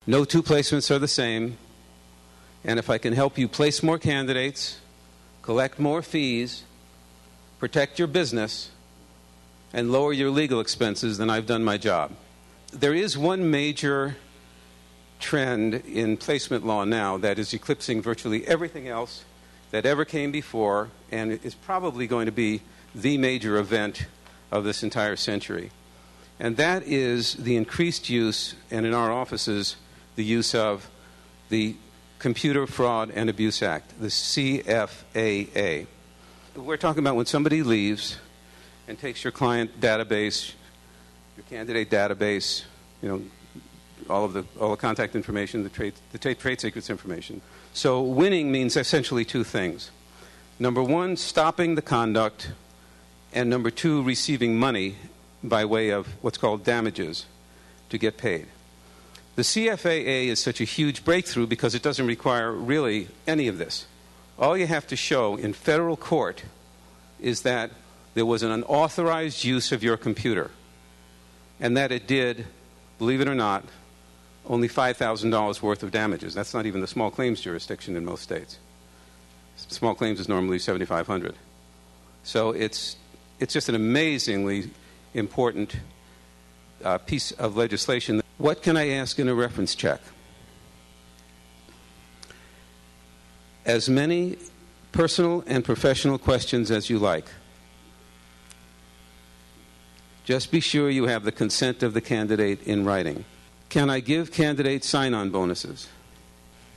No two placements are the same. And if I can help you place more candidates, collect more fees, protect your business, and lower your legal expenses, then I've done my job. There is one major trend in placement law now that is eclipsing virtually everything else that ever came before, and is probably going to be the major event of this entire century. And that is the increased use, and in our offices, the use of the Computer Fraud and Abuse Act, the CFAA. We're talking about when somebody leaves and takes your client database, your candidate database, all the contact information, the trade secrets information. So winning means essentially two things. Number one, stopping the conduct, and number two, receiving money by way of what's called damages to get paid. The CFAA is such a huge breakthrough because it doesn't require really any of this. All you have to show in federal court is that there was an unauthorized use of your computer, and that it did, believe it or not, only $5,000 worth of damages. That's not even the small claims jurisdiction in most states. Small claims is normally $7,500. So it's just an amazingly important piece of legislation. What can I ask in a reference check? As many personal and professional questions as you like. Just be sure you have the consent of the candidate in writing. Can I give candidates sign-on bonuses?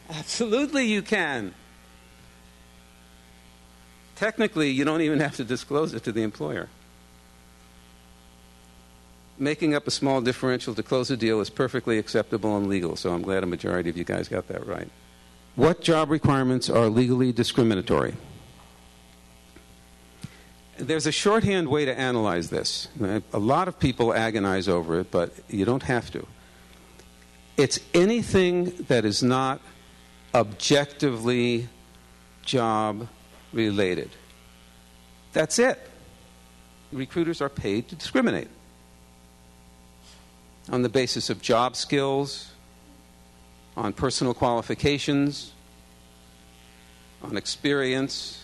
Absolutely you can. Technically, you don't even have to disclose it to the employer. Making up a small differential to close a deal is perfectly acceptable and legal, so I'm glad a majority of you guys got that right. What job requirements are legally discriminatory? There's a shorthand way to analyze this. A lot of people agonize over it, but you don't have to. It's anything that is not objectively job-related. That's it. Recruiters are paid to discriminate on the basis of job skills, on personal qualifications, on experience,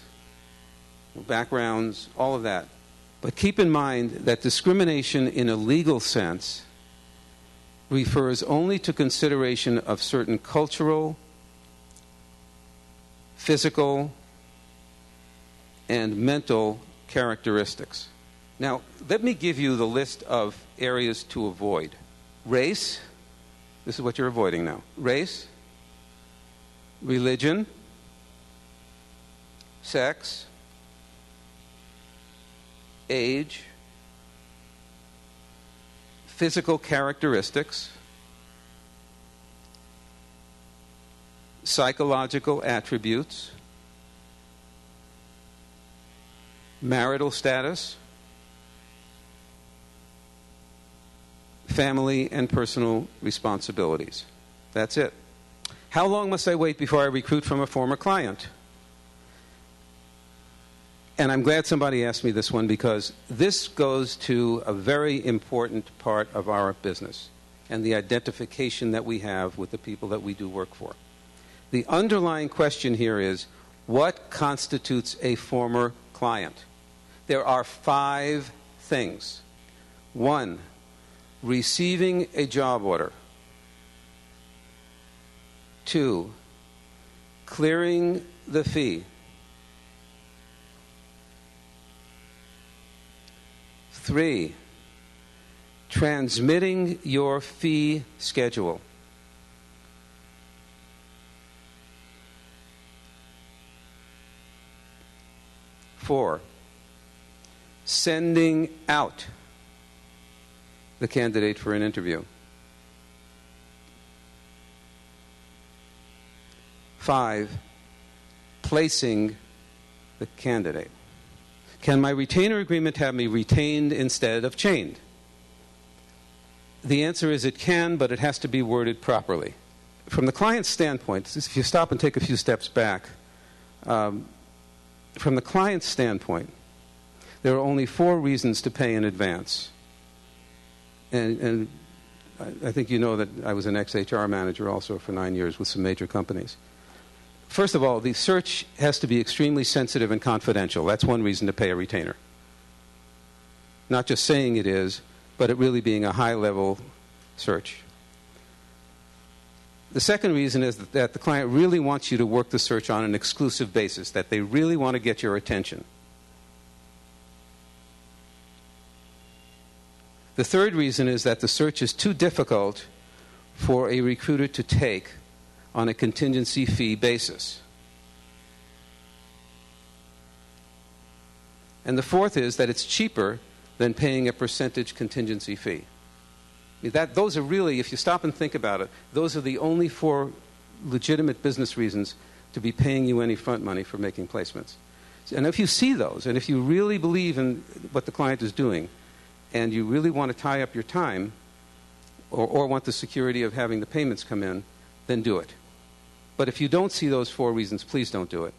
backgrounds, all of that. But keep in mind that discrimination in a legal sense refers only to consideration of certain cultural, physical, and mental characteristics. Now, let me give you the list of areas to avoid. Race, this is what you're avoiding now. Race, religion, sex, age, physical characteristics, psychological attributes, marital status, family and personal responsibilities. That's it. How long must I wait before I recruit from a former client? And I'm glad somebody asked me this one, because this goes to a very important part of our business and the identification that we have with the people that we do work for. The underlying question here is, what constitutes a former client? There are 5 things. 1, receiving a job order. 2, clearing the fee. 3, transmitting your fee schedule. 4, sending out the candidate for an interview. 5, placing the candidate. Can my retainer agreement have me retained instead of chained? The answer is it can, but it has to be worded properly. From the client's standpoint, if you stop and take a few steps back, from the client's standpoint, there are only 4 reasons to pay in advance. And I think you know that I was an ex-HR manager also for 9 years with some major companies. First of all, the search has to be extremely sensitive and confidential. That's one reason to pay a retainer. Not just saying it is, but it really being a high-level search. The second reason is that the client really wants you to work the search on an exclusive basis, that they really want to get your attention. The third reason is that the search is too difficult for a recruiter to take on a contingency fee basis. And the fourth is that it's cheaper than paying a percentage contingency fee. I mean, those are really, if you stop and think about it, those are the only 4 legitimate business reasons to be paying you any front money for making placements. And if you see those, and if you really believe in what the client is doing, and you really want to tie up your time, or want the security of having the payments come in, then do it. But if you don't see those 4 reasons, please don't do it.